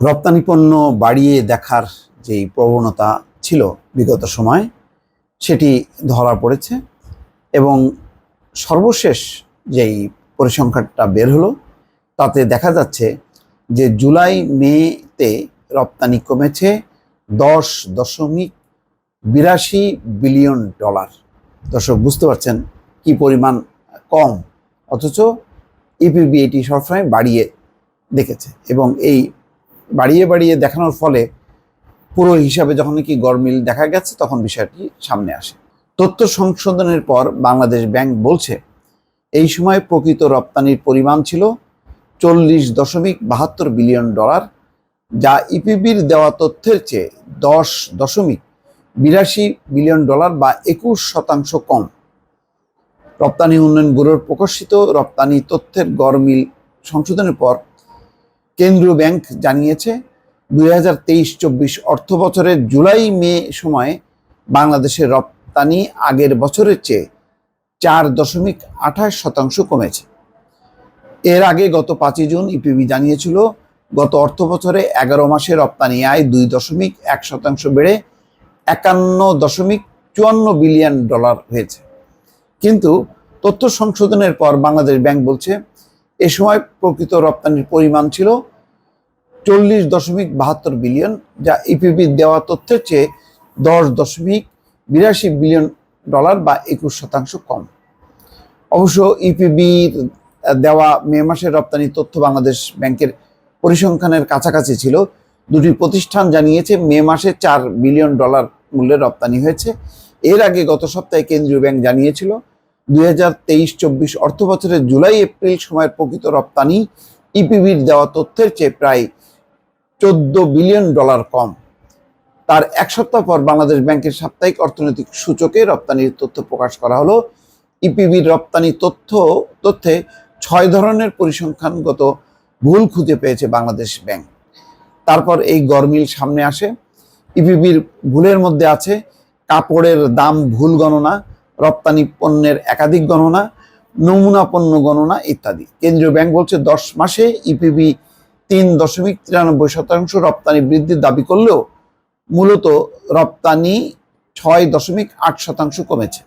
রপ্তানি পণ্য বাড়িয়ে দেখার যেই প্রবণতা ছিল বিগত সময় সেটি ধরা পড়েছে এবং সর্বশেষ যেই পরিসংখ্যানটা বের হলো তাতে দেখা যাচ্ছে যে জুলাই মেতে রপ্তানি কমেছে 10.82 বিলিয়ন ডলার। দর্শক বুঝতে পারছেন কি পরিমাণ কম, অথচ ইপিবি এটি সবসময় বাড়িয়ে দেখেছে এবং এই বাড়িয়ে দেখানোর ফলে পুরো হিসাবে যখন কি গরমিল দেখা গেছে তখন বিষয়টি সামনে আসে। তথ্য সংশোধনের পর বাংলাদেশ ব্যাংক বলছে এই সময় প্রকৃত রপ্তানির পরিমাণ ছিল 40.72 বিলিয়ন ডলার, যা ইপিবির দেওয়া তথ্যের চেয়ে 10.82 বিলিয়ন ডলার বা 21% কম। রপ্তানি উন্নয়ন ব্যুরোর প্রকাশিত রপ্তানি তথ্যের গরমিল সংশোধনের পর কেন্দ্রীয় ব্যাংক জানিয়েছে 2023-24 অর্থ বছরের জুলাই মে সময়ে বাংলাদেশের রপ্তানি আগের বছরের চেয়ে 4.28% কমেছে। এর আগে গত 5 জুন ইপিবি জানিয়েছিল গত অর্থ বছরে 11 মাসে রপ্তানি আয় 2.1% বেড়ে 51.54 বিলিয়ন ডলার হয়েছে। কিন্তু তথ্য সংশোধনের পর বাংলাদেশ ব্যাংক বলছে এ সময় প্রকৃত রপ্তানির পরিমাণ ছিল 40.72 বিলিয়ন, যা ইপিবির দেওয়া তথ্যের চেয়ে 10.82 বিলিয়ন ডলার বা 21% কম। অবশ্য ইপিবির দেওয়া মে মাসের রপ্তানি তথ্য বাংলাদেশ ব্যাংকের পরিসংখ্যানের কাছাকাছি ছিল। দুটি প্রতিষ্ঠান জানিয়েছে মে মাসে 4 বিলিয়ন ডলার মূল্যের রপ্তানি হয়েছে। এর আগে গত সপ্তাহে কেন্দ্রীয় ব্যাংক জানিয়েছিল 2023-24 অর্থ বছরের জুলাই এপ্রিল সময়ের প্রকৃত রপ্তানি ইপিবির দেওয়া তথ্যের চেয়ে প্রায় 14 বিলিয়ন ডলার কম। তার এক সপ্তাহ পর বাংলাদেশ ব্যাংকের সাপ্তাহিক অর্থনৈতিক সূচকে রপ্তানির তথ্য প্রকাশ করা হলো। ইপিবির রপ্তানি তথ্যে 6 ধরনের পরিসংখ্যানগত ভুল খুঁজে পেয়েছে বাংলাদেশ ব্যাংক। তারপর এই গরমিল সামনে আসে। ইপিবির ভুলের মধ্যে আছে কাপড়ের দাম ভুল গণনা, রপ্তানি পণ্যের একাধিক গণনা, নমুনা পণ্য গণনা ইত্যাদি। কেন্দ্রীয় ব্যাংক বলছে 10 মাসে ইপিবি 3.93% রপ্তানি বৃদ্ধির দাবি করলেও মূলত রপ্তানি 6.8% কমেছে।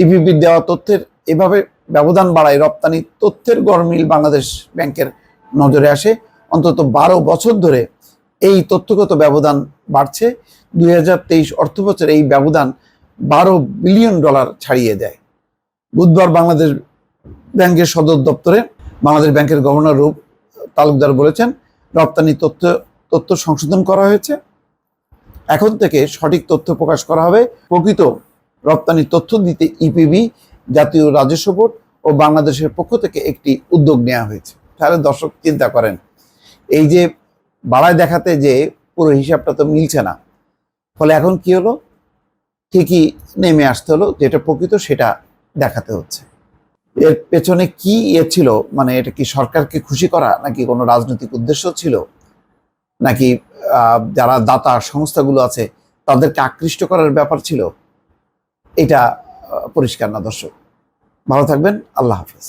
ইপিবির দেওয়া তথ্যের এভাবে ব্যবধান বাড়ায় রপ্তানি তথ্যের গরমিল বাংলাদেশ ব্যাংকের নজরে আসে। অন্তত 12 বছর ধরে এই তথ্যগত ব্যবধান বাড়ছে। 2023 অর্থ বছরে এই ব্যবধান 12 বিলিয়ন ডলার ছাড়িয়ে যায়। বুধবার বাংলাদেশ ব্যাংকের সদর দপ্তরে বাংলাদেশ ব্যাংকের গভর্নর রূপ তালুকদার বলেছেন রপ্তানি তথ্য সংশোধন করা হয়েছে। এখন থেকে সঠিক তথ্য প্রকাশ করা হবে। প্রকৃত রপ্তানি তথ্য দিতে ইপিবি, জাতীয় রাজস্ব বোর্ড ও বাংলাদেশের পক্ষ থেকে একটি উদ্যোগ নেওয়া হয়েছে। তাহলে দর্শক চিন্তা করেন, এই যে বাড়ায় দেখাতে যে পুরো হিসাবটা তো মিলছে না, ফলে এখন কি হলো, ঠিকই নেমে আসতে হলো, যেটা প্রকৃত সেটা দেখাতে হচ্ছে। এর পেছনে কি ছিল, মানে এটা কি সরকারকে খুশি করা, নাকি কোনো রাজনৈতিক উদ্দেশ্য ছিল, নাকি যারা দাতা সংস্থাগুলো আছে তাদেরকে আকৃষ্ট করার ব্যাপার ছিল, এটা পরিষ্কার না। দর্শক ভালো থাকবেন, আল্লাহ হাফেজ।